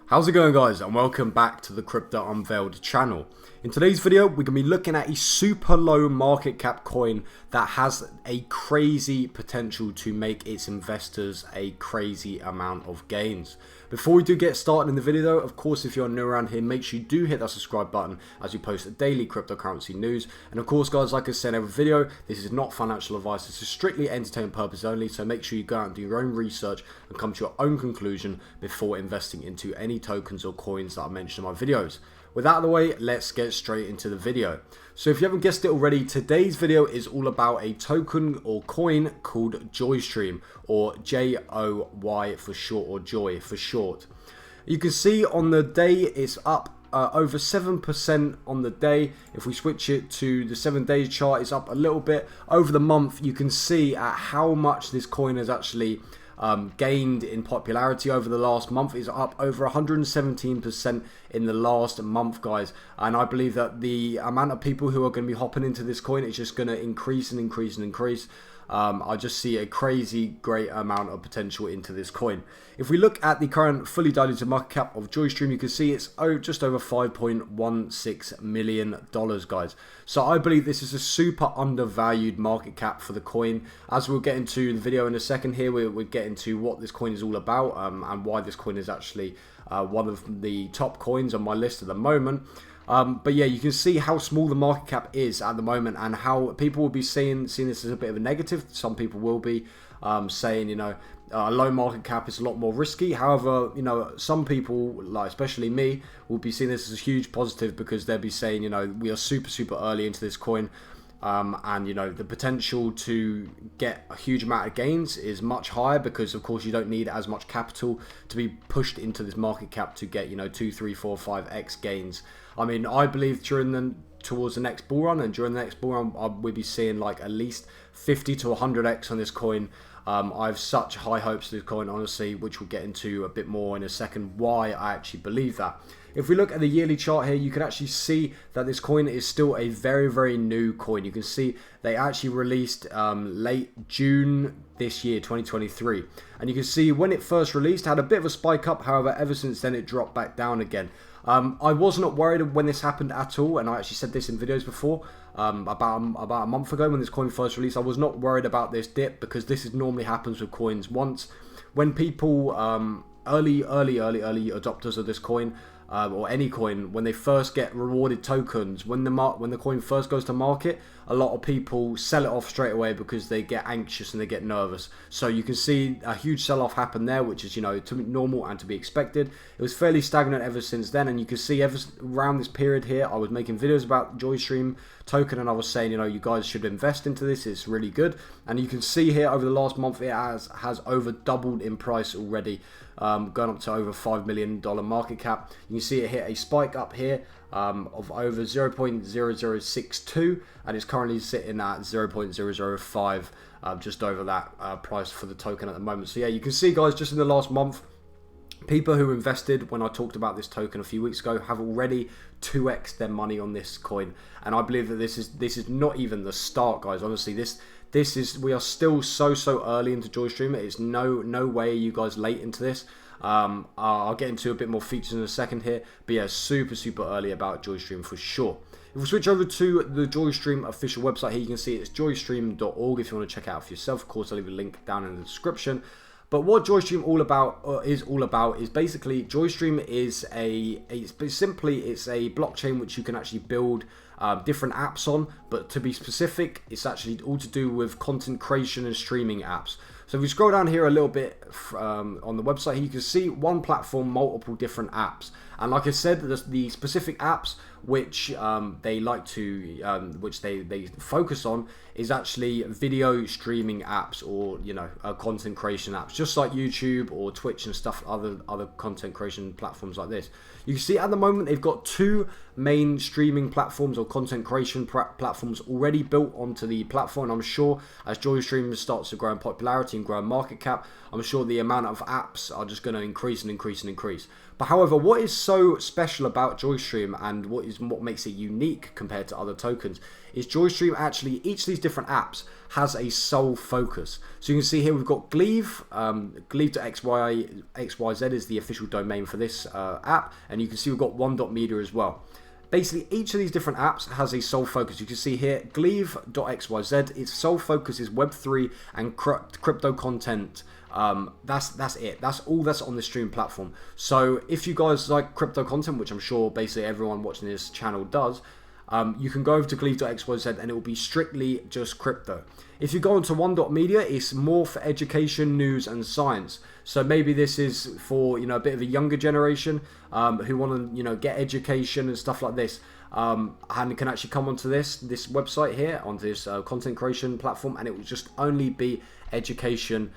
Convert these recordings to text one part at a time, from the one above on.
How's it going, guys, and welcome back to the Crypto Unveiled channel. In today's video, we're going to be looking at a super low market cap coin that has a crazy potential to make its investors a crazy amount of gains. Before we do get started in the video though, of course, if you're new around here, make sure you do hit that subscribe button as we post daily cryptocurrency news. And of course, guys, like I said in every video, this is not financial advice. This is strictly entertainment purpose only. So make sure you go out and do your own research and come to your own conclusion before investing into any tokens or coins that I mentioned in my videos. With that out of the way, let's get straight into the video. So if you haven't guessed it already, today's video is all about a token or coin called JoyStream, or J-O-Y for short, or Joy for short. You can see on the day it's up over 7% on the day. If we switch it to the 7-day chart, it's up a little bit. Over the month, you can see at how much this coin has actually gained in popularity over the last month. Is up over 117% in the last month, guys, and I believe that the amount of people who are going to be hopping into this coin is just going to increase and increase and increase. I just see a crazy great amount of potential into this coin. If we look at the current fully diluted market cap of JoyStream, you can see it's just over $5.16 million, guys. So I believe this is a super undervalued market cap for the coin. As we'll get into the video in a second here, we'll get into what this coin is all about and why this coin is actually one of the top coins on my list at the moment. But yeah, you can see how small the market cap is at the moment and how people will be seeing this as a bit of a negative. Some people will be saying, you know, a low market cap is a lot more risky. However, you know, some people, like especially me, will be seeing this as a huge positive because they'll be saying, you know, we are super early into this coin. And you know, the potential to get a huge amount of gains is much higher because of course you don't need as much capital to be pushed into this market cap to get, you know, 2, 3, 4, 5x gains. I mean, I believe towards the next bull run, and during the next bull run, we'll be seeing like at least 50 to 100x on this coin. I have such high hopes for this coin, honestly, which we'll get into a bit more in a second why I actually believe that. If we look at the yearly chart here, you can actually see that this coin is still a very new coin. You can see they actually released late June this year, 2023. And you can see when it first released, had a bit of a spike up. However, ever since then, it dropped back down again. I was not worried when this happened at all. And I actually said this in videos before, about a month ago when this coin first released. I was not worried about this dip because this normally happens with coins once. When people, early adopters of this coin, or any coin, when they first get rewarded tokens, when the coin first goes to market, a lot of people sell it off straight away because they get anxious and they get nervous. So you can see a huge sell-off happen there, which is, you know, normal and to be expected. It was fairly stagnant ever since then, and you can see around this period here, I was making videos about JoyStream token, and I was saying, you know, you guys should invest into this. It's really good, and you can see here over the last month it has over doubled in price already. Going up to over $5 million market cap. You can see it hit a spike up here of over 0.0062, and it's currently sitting at 0.005, just over that price for the token at the moment. So yeah, you can see, guys, just in the last month, people who invested when I talked about this token a few weeks ago have already 2x their money on this coin, and I believe that this is not even the start, guys. Honestly, we are still so early into JoyStream. It's no way you guys late into this. I'll get into a bit more features in a second here, but yeah, super early about JoyStream for sure. If we switch over to the JoyStream official website here, you can see it's joystream.org if you want to check it out for yourself. Of course, I'll leave a link down in the description. But what JoyStream is all about is basically JoyStream is it's a blockchain which you can actually build different apps on, but to be specific, it's actually all to do with content creation and streaming apps. So if we scroll down here a little bit on the website, you can see one platform, multiple different apps. And like I said, the specific apps which they like to, which they focus on is actually video streaming apps, or, you know, content creation apps, just like YouTube or Twitch and stuff, other content creation platforms like this. You can see at the moment they've got 2 main streaming platforms or content creation platforms already built onto the platform. I'm sure as JoyStream starts to grow in popularity and grow in market cap, I'm sure the amount of apps are just going to increase and increase and increase. But however, what is so special about JoyStream and what is what makes it unique compared to other tokens, is Joystream actually, each of these different apps has a sole focus. So you can see here we've got Gleave, Gleave.xyz is the official domain for this app, and you can see we've got one.media as well. Basically, each of these different apps has a sole focus. You can see here, Gleave.xyz, its sole focus is Web3 and crypto content. That's it. That's all that's on the stream platform. So if you guys like crypto content, which I'm sure basically everyone watching this channel does, you can go over to Gleave.xyz and it will be strictly just crypto. If you go onto one.media, it's more for education, news, and science. So maybe this is for, you know, a bit of a younger generation who want to, you know, get education and stuff like this. And can actually come onto this website here, onto this content creation platform, and it will just only be education,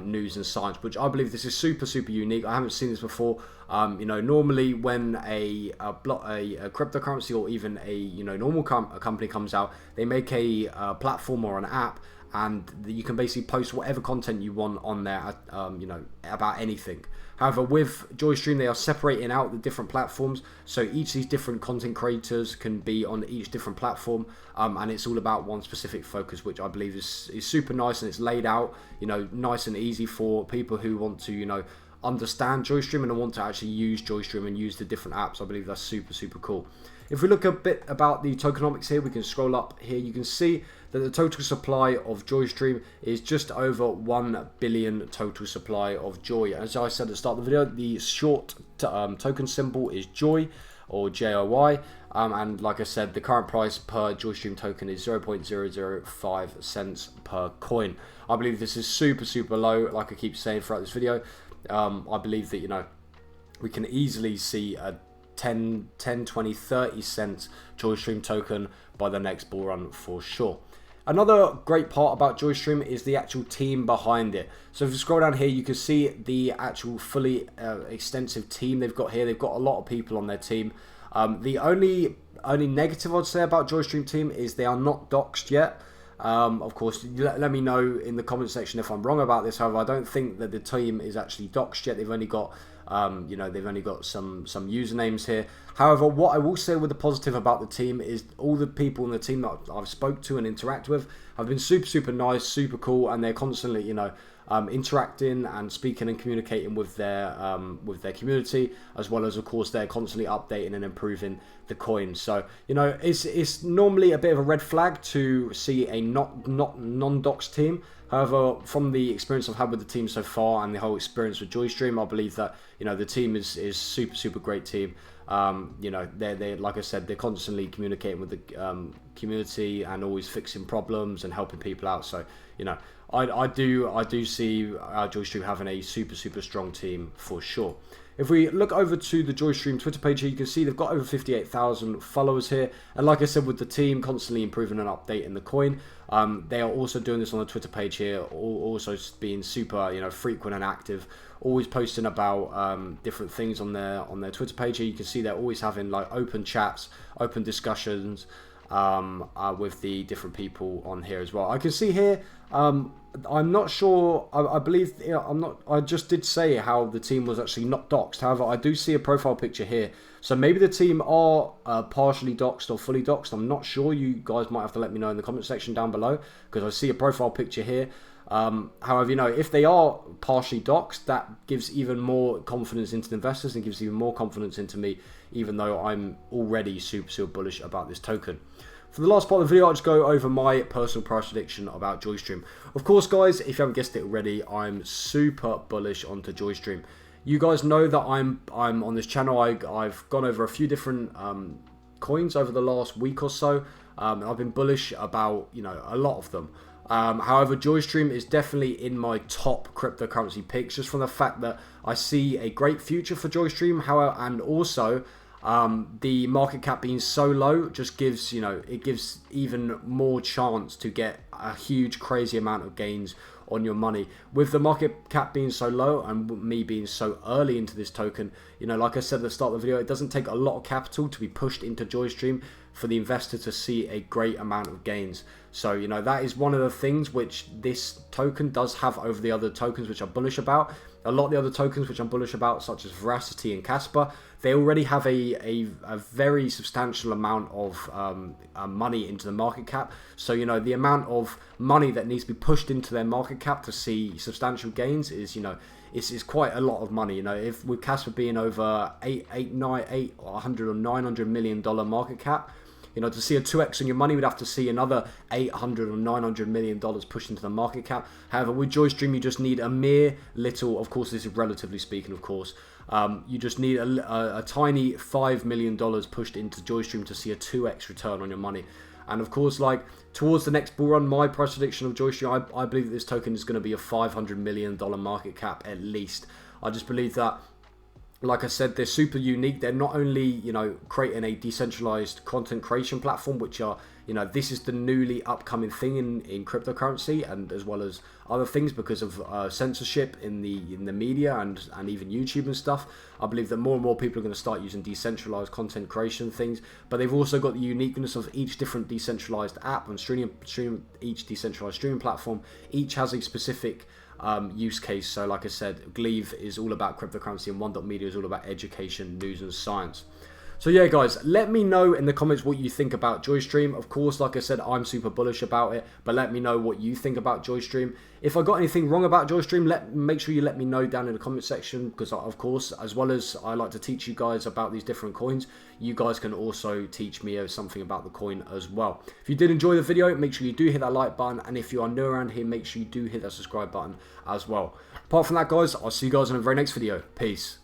news, and science, which I believe this is super unique. I haven't seen this before. You know, normally when a cryptocurrency or even a, you know, normal company comes out, they make a platform or an app, and you can basically post whatever content you want on there, you know, about anything. However, with Joystream, they are separating out the different platforms, so each of these different content creators can be on each different platform, and it's all about one specific focus, which I believe is super nice, and it's laid out, you know, nice and easy for people who want to, you know, understand Joystream and want to actually use Joystream and use the different apps. I believe that's super cool. If we look a bit about the tokenomics here, we can scroll up here. You can see that the total supply of Joystream is just over 1 billion total supply of Joy. As I said at the start of the video, the short token symbol is Joy, or JOY, and like I said, the current price per Joystream token is 0.005 cents per coin. I believe this is super low, like I keep saying throughout this video. I believe that, you know, we can easily see a 10, 20, 30 cents Joystream token by the next bull run for sure. Another great part about Joystream is the actual team behind it. So if you scroll down here, you can see the actual fully extensive team they've got here. They've got a lot of people on their team. The only negative I'd say about Joystream team is they are not doxed yet. Of course, let me know in the comment section if I'm wrong about this. However, I don't think that the team is actually doxed yet. They've only got, you know, they've only got some usernames here. However, what I will say with the positive about the team is all the people in the team that I've spoke to and interact with have been super nice, super cool, and they're constantly, you know, interacting and speaking and communicating with their community, as well as, of course, they're constantly updating and improving the coin. So, you know, it's normally a bit of a red flag to see a non-doxed team. However, from the experience I've had with the team so far and the whole experience with Joystream, I believe that, you know, the team is super great team. You know, they like I said, they're constantly communicating with the community and always fixing problems and helping people out. So, you know, I do see Joystream having a super strong team for sure. If we look over to the Joystream Twitter page here, you can see they've got over 58,000 followers here. And like I said, with the team constantly improving and updating the coin, they are also doing this on the Twitter page here, also being super, you know, frequent and active, always posting about different things on their Twitter page here. You can see they're always having like open chats, open discussions with the different people on here as well. I can see here, I'm not sure, I believe, you know, I just did say how the team was actually not doxed. However, I do see a profile picture here. So maybe the team are partially doxed or fully doxed. I'm not sure. You guys might have to let me know in the comment section down below, because I see a profile picture here. However, you know, if they are partially doxed, that gives even more confidence into the investors and gives even more confidence into me, even though I'm already super bullish about this token. For the last part of the video, I'll just go over my personal price prediction about Joystream. Of course, guys, if you haven't guessed it already, I'm super bullish onto Joystream. You guys know that I'm on this channel. I've gone over a few different coins over the last week or so. I've been bullish about, you know, a lot of them. However, Joystream is definitely in my top cryptocurrency picks, just from the fact that I see a great future for Joystream. However, and also the market cap being so low just gives, you know, it gives even more chance to get a huge crazy amount of gains on your money. With the market cap being so low and me being so early into this token, you know, like I said at the start of the video, it doesn't take a lot of capital to be pushed into Joystream for the investor to see a great amount of gains. So, you know, that is one of the things which this token does have over the other tokens which I'm bullish about, A lot of the other tokens which I'm bullish about, such as Veracity and Casper, they already have a very substantial amount of money into the market cap. So, you know, the amount of money that needs to be pushed into their market cap to see substantial gains is, you know, it's quite a lot of money. You know, if with Casper being over 800 or 900 million dollar market cap, you know, to see a 2x on your money, we'd have to see another 800 or 900 million dollars pushed into the market cap. However, with JoyStream, you just need a mere little, of course, this is relatively speaking, of course, you just need a tiny $5 million pushed into JoyStream to see a 2x return on your money. And of course, like, towards the next bull run, my price prediction of JoyStream, I believe that this token is going to be a $500 million market cap at least. I just believe that, like I said, they're super unique. They're not only, you know, creating a decentralized content creation platform, which are, you know, this is the newly upcoming thing in cryptocurrency, and as well as other things because of censorship in the media and even YouTube and stuff. I believe that more and more people are going to start using decentralized content creation things, but they've also got the uniqueness of each different decentralized app and each decentralized streaming platform. Each has a specific use case. So like I said, Gleave is all about cryptocurrency and One.media is all about education, news and science. So yeah, guys, let me know in the comments what you think about JoyStream. Of course, like I said, I'm super bullish about it, but let me know what you think about JoyStream. If I got anything wrong about JoyStream, make sure you let me know down in the comment section, because of course, as well as I like to teach you guys about these different coins, you guys can also teach me something about the coin as well. If you did enjoy the video, make sure you do hit that like button, and if you are new around here, make sure you do hit that subscribe button as well. Apart from that, guys, I'll see you guys in the very next video. Peace.